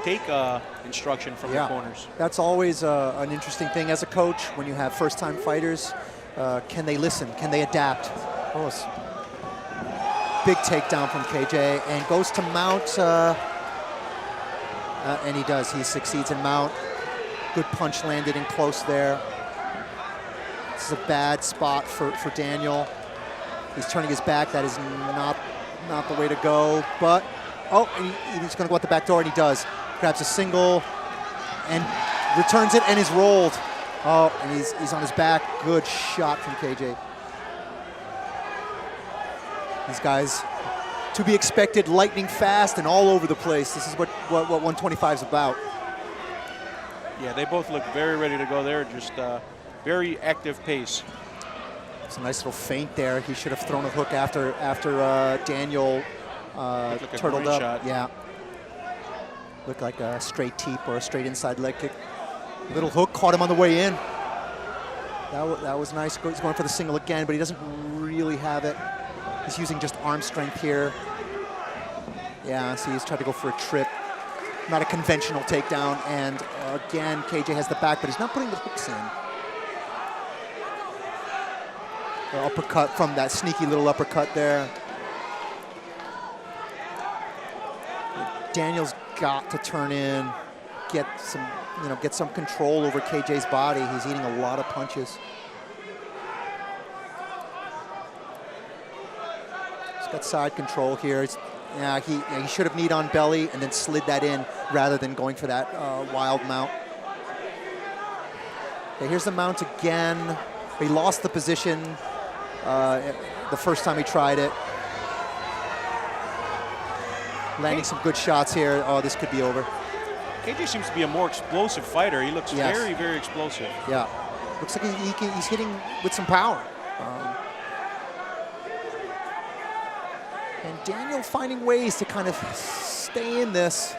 take instruction from the corners. That's always an interesting thing as a coach when you have first-time fighters. Can they listen? Can they adapt? Oh, big takedown from KJ, and goes to mount, and he does. He succeeds in mount. Good punch landed in close there. This is a bad spot for Daniel. He's turning his back. That is not the way to go. But, oh, he's going to go out the back door, and he does. Grabs a single and returns it and is rolled. Oh, and he's on his back. Good shot from KJ. These guys, to be expected, lightning fast and all over the place. This is what 125 is about. Yeah, they both look very ready to go there. Just very active pace. It's a nice little feint there. He should have thrown a hook after Daniel turtled up. Shot. Yeah. Looked like a straight teep or a straight inside leg kick. Little hook caught him on the way in. That was nice. He's going for the single again, but he doesn't really have it. He's using just arm strength here. Yeah, see, he's trying to go for a trip. Not a conventional takedown. And again, KJ has the back, but he's not putting the hooks in. The uppercut from that sneaky little uppercut there. Daniel's got to turn in, get some control over KJ's body. He's eating a lot of punches. He's got side control here. He should have kneed on belly and then slid that in rather than going for that wild mount. Okay, here's the mount again. He lost the position the first time he tried it. Landing some good shots here. Oh, this could be over. KJ seems to be a more explosive fighter. He looks very, very explosive. Yeah. Looks like he's hitting with some power. And Daniel finding ways to kind of stay in this,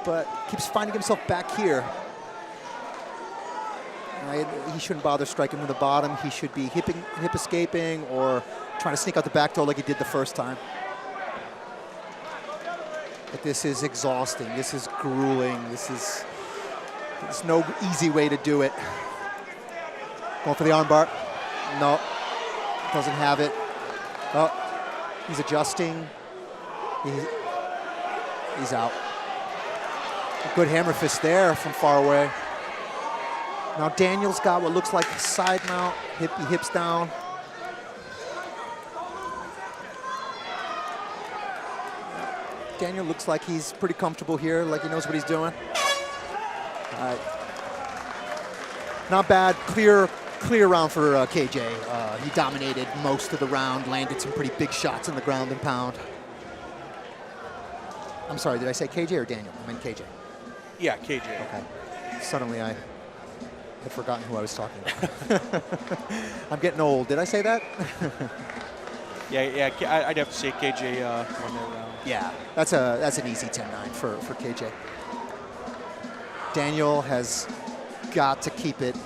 but keeps finding himself back here. He shouldn't bother striking from the bottom. He should be hip escaping or trying to sneak out the back door like he did the first time. But this is exhausting. This is grueling. There's no easy way to do it. Going for the armbar. No, doesn't have it. Oh, he's adjusting. He's out. A good hammer fist there from far away. Now Daniel's got what looks like a side mount. He hips down. Daniel looks like he's pretty comfortable here, like he knows what he's doing. All right. Not bad, clear round for KJ. He dominated most of the round, landed some pretty big shots in the ground and pound. I'm sorry, did I say KJ or Daniel? I meant KJ. Yeah, KJ. Okay. Suddenly I had forgotten who I was talking about. I'm getting old. Did I say that? Yeah, I'd have to say KJ won that round. Yeah, that's an easy 10-9 for KJ. Daniel has got to keep it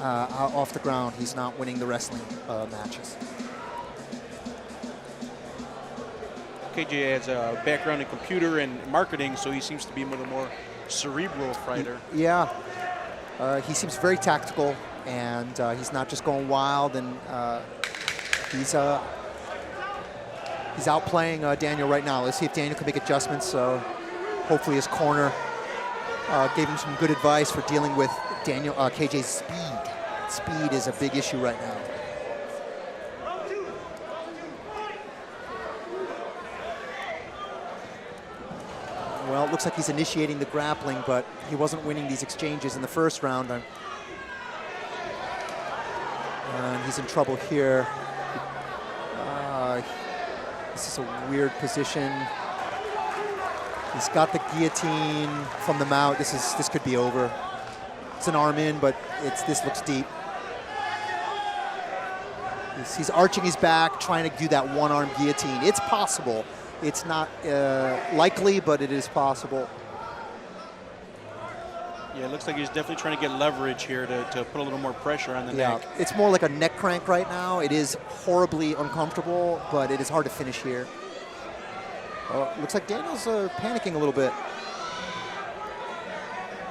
off the ground. He's not winning the wrestling matches. KJ has a background in computer and marketing, so he seems to be one of the more cerebral fighter. Yeah, he seems very tactical, and he's not just going wild, and he's outplaying Daniel right now. Let's see if Daniel can make adjustments. Hopefully his corner gave him some good advice for dealing with KJ's speed. Speed is a big issue right now. Well, it looks like he's initiating the grappling, but he wasn't winning these exchanges in the first round. And he's in trouble here. This is a weird position. He's got the guillotine from the mount. This could be over. It's an arm in, but this looks deep. He's arching his back, trying to do that one-arm guillotine. It's possible. It's not likely, but it is possible. Yeah, it looks like he's definitely trying to get leverage here to put a little more pressure on the neck. It's more like a neck crank right now. It is horribly uncomfortable, but it is hard to finish here. Looks like Daniel's panicking a little bit.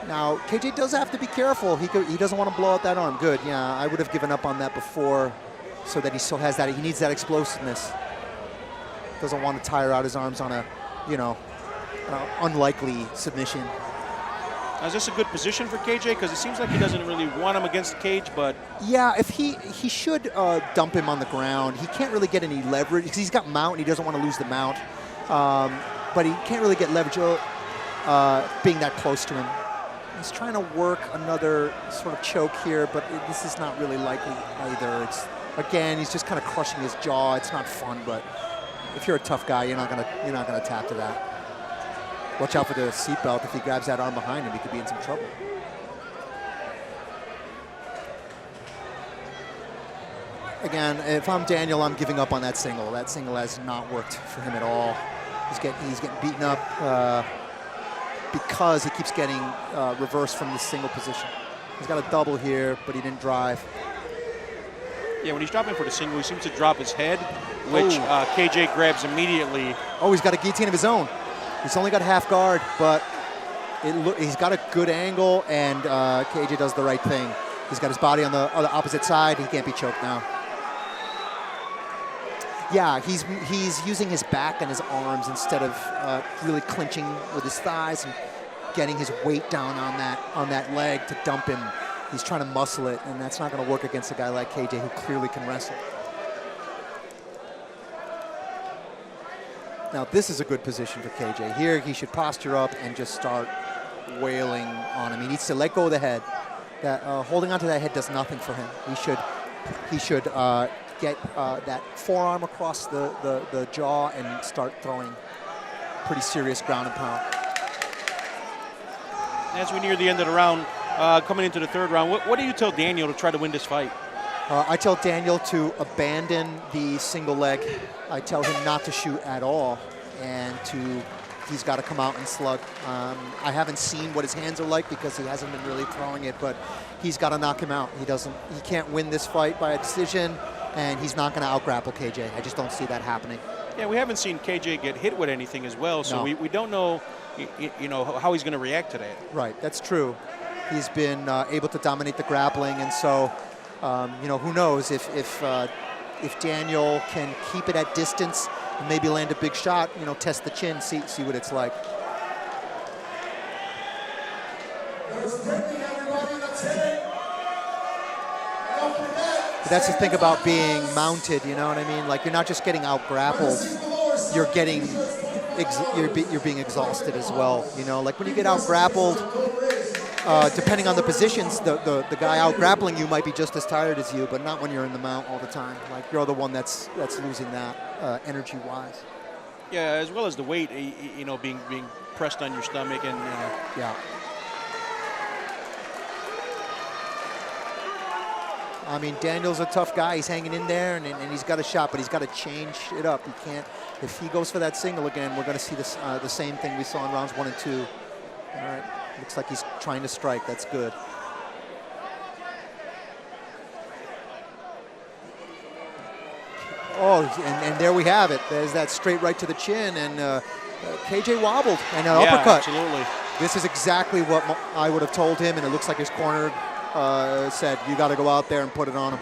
Now, KJ does have to be careful. He doesn't want to blow out that arm. Good, yeah, I would have given up on that before so that he still has that. He needs that explosiveness. Doesn't want to tire out his arms on a, you know, unlikely submission. Now, is this a good position for KJ? Because it seems like he doesn't really want him against the cage, but... Yeah, if he should dump him on the ground. He can't really get any leverage because he's got mount and he doesn't want to lose the mount. But he can't really get leverage being that close to him. He's trying to work another sort of choke here, but this is not really likely either. Again, he's just kind of crushing his jaw. It's not fun, but if you're a tough guy, you're not gonna tap to that. Watch out for the seatbelt. If he grabs that arm behind him, he could be in some trouble. Again, if I'm Daniel, I'm giving up on that single. That single has not worked for him at all. He's getting beaten up because he keeps getting reversed from the single position. He's got a double here, but he didn't drive. Yeah, when he's dropping for the single, he seems to drop his head, which KJ grabs immediately. Oh, he's got a guillotine of his own. He's only got half guard, but he's got a good angle, and KJ does the right thing. He's got his body on the opposite side. He can't be choked now. Yeah, he's using his back and his arms instead of really clinching with his thighs and getting his weight down on that leg to dump him. He's trying to muscle it, and that's not going to work against a guy like KJ who clearly can wrestle. Now, this is a good position for KJ. Here, he should posture up and just start wailing on him. He needs to let go of the head. Holding onto that head does nothing for him. He should get that forearm across the jaw and start throwing pretty serious ground and pound. As we near the end of the round, coming into the third round, what do you tell Daniel to try to win this fight? I tell Daniel to abandon the single leg. I tell him not to shoot at all, and he's got to come out and slug. I haven't seen what his hands are like because he hasn't been really throwing it, but he's got to knock him out. He can't win this fight by a decision, and he's not going to out-grapple KJ. I just don't see that happening. Yeah, we haven't seen KJ get hit with anything as well, so no. we don't know, how he's going to react to that. Right, that's true. He's been able to dominate the grappling, and so, who knows if Daniel can keep it at distance and maybe land a big shot, test the chin, see what it's like. But that's the thing about being mounted, you know what I mean? Like, you're not just getting out-grappled, you're being exhausted as well, Like, when you get out-grappled, depending on the positions, the guy out-grappling you might be just as tired as you, but not when you're in the mount all the time. Like, you're the one that's losing that energy-wise. Yeah, as well as the weight, being pressed on your stomach and... Yeah. I mean, Daniel's a tough guy. He's hanging in there, and he's got a shot, but he's got to change it up. He can't... If he goes for that single again, we're going to see this the same thing we saw in rounds 1 and 2. All right. Looks like he's trying to strike. That's good. Oh, and there we have it. There's that straight right to the chin, and KJ wobbled and an uppercut. Absolutely. This is exactly what I would have told him, and it looks like his corner said, you got to go out there and put it on him.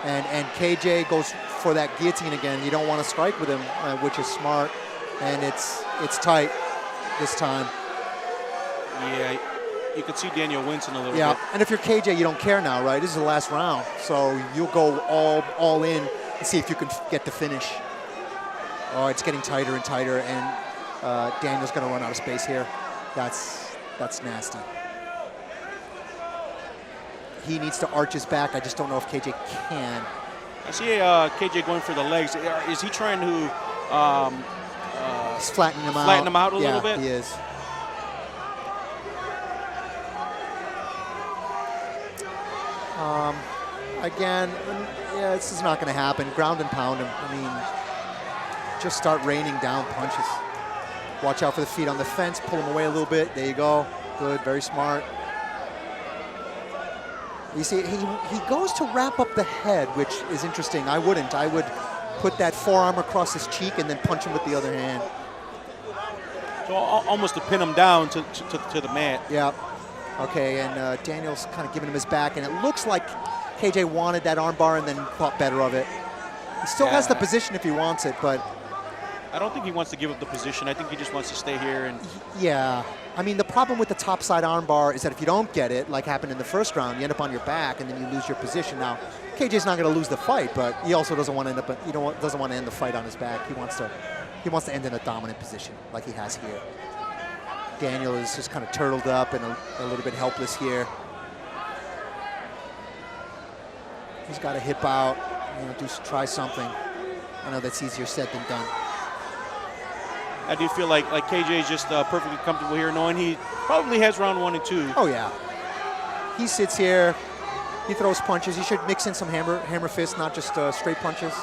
And KJ goes for that guillotine again. You don't want to strike with him, which is smart, and it's tight this time. Yeah, you could see Daniel wincing a little bit. Yeah, and if you're KJ, you don't care now, right? This is the last round, so you'll go all in and see if you can get the finish. Oh, it's getting tighter and tighter, and Daniel's going to run out of space here. That's nasty. He needs to arch his back. I just don't know if KJ can. I see KJ going for the legs. Is he trying to He's flattening him out. Flatten him out a little bit? Yeah, he is. Again, yeah, this is not going to happen. Ground and pound him. I mean, just start raining down punches. Watch out for the feet on the fence. Pull him away a little bit. There you go. Good. Very smart. You see, he goes to wrap up the head, which is interesting. I wouldn't. I would put that forearm across his cheek and then punch him with the other hand. So almost to pin him down to the mat. Yeah. Okay, and Daniel's kind of giving him his back, and it looks like KJ wanted that armbar and then thought better of it. He still has the position if he wants it, but I don't think he wants to give up the position. I think he just wants to stay here. And yeah, I mean, the problem with the topside armbar is that if you don't get it, like happened in the first round, you end up on your back and then you lose your position. Now, KJ's not going to lose the fight, but he also doesn't want to end up. Doesn't want to end the fight on his back. He wants to end in a dominant position like he has here. Daniel is just kind of turtled up and a little bit helpless here. He's got to hip out, try something. I know that's easier said than done. I do feel like KJ is just perfectly comfortable here, knowing he probably has round 1 and 2. Oh yeah, he sits here, he throws punches. He should mix in some hammer fists, not just straight punches.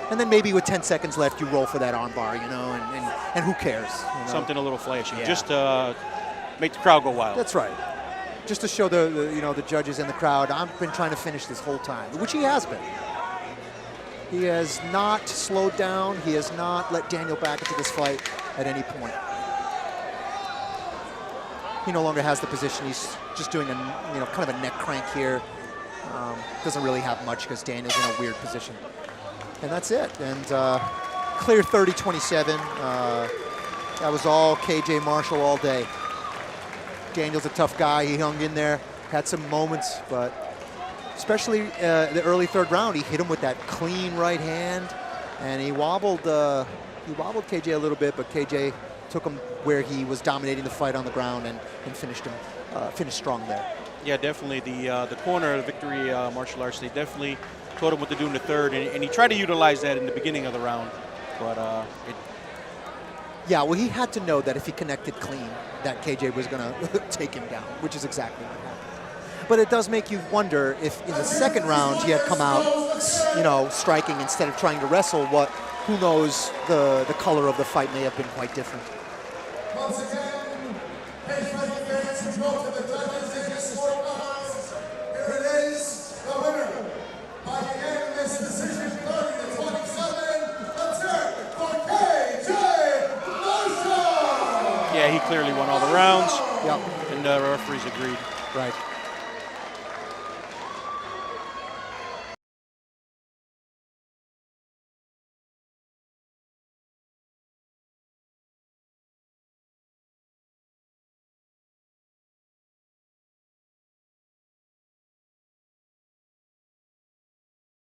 And then maybe with 10 seconds left, you roll for that armbar, and who cares? Something a little flashy, just to make the crowd go wild. That's right. Just to show the judges and the crowd, I've been trying to finish this whole time, which he has been. He has not slowed down. He has not let Daniel back into this fight at any point. He no longer has the position. He's just doing kind of a neck crank here. Doesn't really have much because Daniel's in a weird position. And that's it. And clear 30-27. That was all KJ Marshall all day. Daniel's a tough guy. He hung in there, had some moments, but especially the early third round, he hit him with that clean right hand, and he wobbled KJ a little bit, but KJ took him where he was dominating the fight on the ground and finished strong there. Yeah, definitely. The corner of Victory Martial Arts, they definitely told him what to do in the third, and he tried to utilize that in the beginning of the round, but yeah, well, he had to know that if he connected clean, that KJ was going to take him down, which is exactly what happened. But it does make you wonder if in the second round he had come out, striking instead of trying to wrestle. Who knows? The color of the fight may have been quite different. Once again, to the judges, here it is, the winner by unanimous decision, 30-27. Let's hear it for KJ Marshall. Yeah, he clearly won all the rounds. Yep. And the referees agreed. Right.